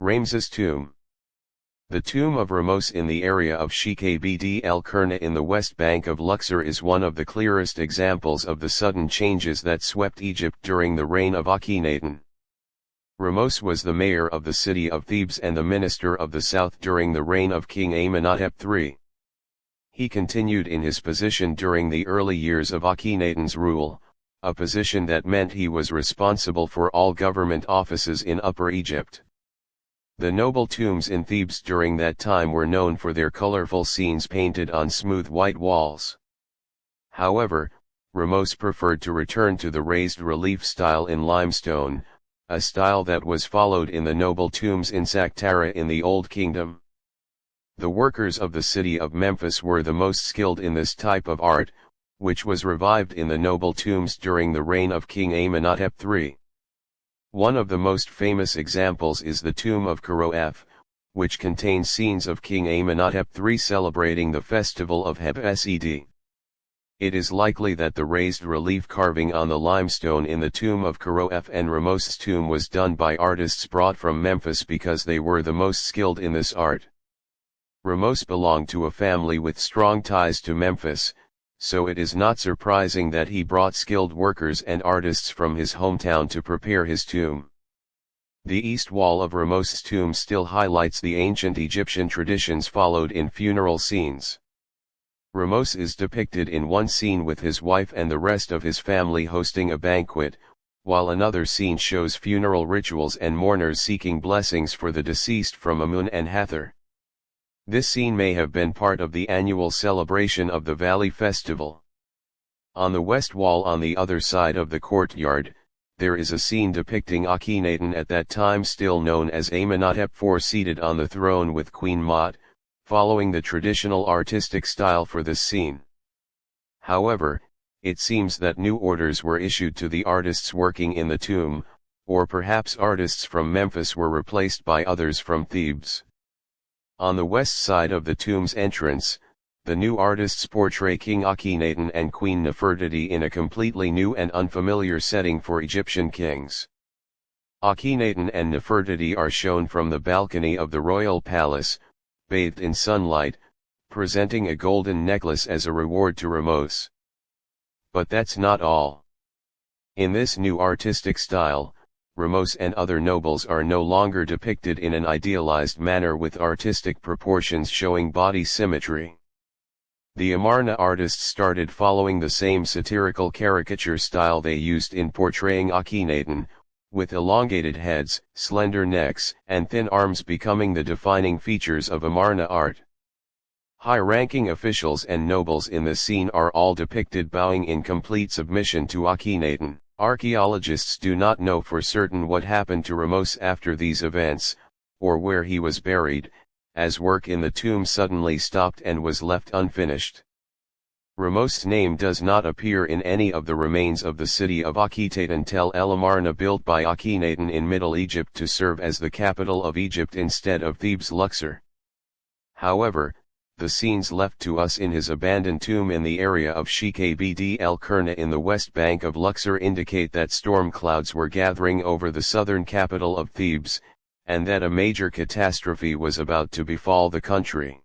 Ramses tomb. The tomb of Ramos in the area of Sheikh el Kurna in the west bank of Luxor is one of the clearest examples of the sudden changes that swept Egypt during the reign of Akhenaten. Ramos was the mayor of the city of Thebes and the minister of the south during the reign of King Amenhotep III. He continued in his position during the early years of Akhenaten's rule, a position that meant he was responsible for all government offices in Upper Egypt. The noble tombs in Thebes during that time were known for their colorful scenes painted on smooth white walls. However, Ramos preferred to return to the raised relief style in limestone, a style that was followed in the noble tombs in Saqqara in the Old Kingdom. The workers of the city of Memphis were the most skilled in this type of art, which was revived in the noble tombs during the reign of King Amenhotep III. One of the most famous examples is the tomb of Khorof, which contains scenes of King Amenhotep III celebrating the festival of Heb-Sed. It is likely that the raised relief carving on the limestone in the tomb of Khorof and Ramos's tomb was done by artists brought from Memphis because they were the most skilled in this art. Ramos belonged to a family with strong ties to Memphis, so it is not surprising that he brought skilled workers and artists from his hometown to prepare his tomb. The east wall of Ramos's tomb still highlights the ancient Egyptian traditions followed in funeral scenes. Ramos is depicted in one scene with his wife and the rest of his family hosting a banquet, while another scene shows funeral rituals and mourners seeking blessings for the deceased from Amun and Hathor. This scene may have been part of the annual celebration of the Valley Festival. On the west wall on the other side of the courtyard, there is a scene depicting Akhenaten at that time still known as Amenhotep IV seated on the throne with Queen Mot, following the traditional artistic style for this scene. However, it seems that new orders were issued to the artists working in the tomb, or perhaps artists from Memphis were replaced by others from Thebes. On the west side of the tomb's entrance, the new artists portray King Akhenaten and Queen Nefertiti in a completely new and unfamiliar setting for Egyptian kings. Akhenaten and Nefertiti are shown from the balcony of the royal palace, bathed in sunlight, presenting a golden necklace as a reward to Ramos. But that's not all. In this new artistic style, Ramos and other nobles are no longer depicted in an idealized manner with artistic proportions showing body symmetry. The Amarna artists started following the same satirical caricature style they used in portraying Akhenaten, with elongated heads, slender necks, and thin arms becoming the defining features of Amarna art. High-ranking officials and nobles in the scene are all depicted bowing in complete submission to Akhenaten. Archaeologists do not know for certain what happened to Ramos after these events, or where he was buried, as work in the tomb suddenly stopped and was left unfinished. Ramos's name does not appear in any of the remains of the city of Akhetaten Tel El Amarna built by Akhenaten in Middle Egypt to serve as the capital of Egypt instead of Thebes Luxor. However, the scenes left to us in his abandoned tomb in the area of Sheikh Abd el Kurna in the west bank of Luxor indicate that storm clouds were gathering over the southern capital of Thebes, and that a major catastrophe was about to befall the country.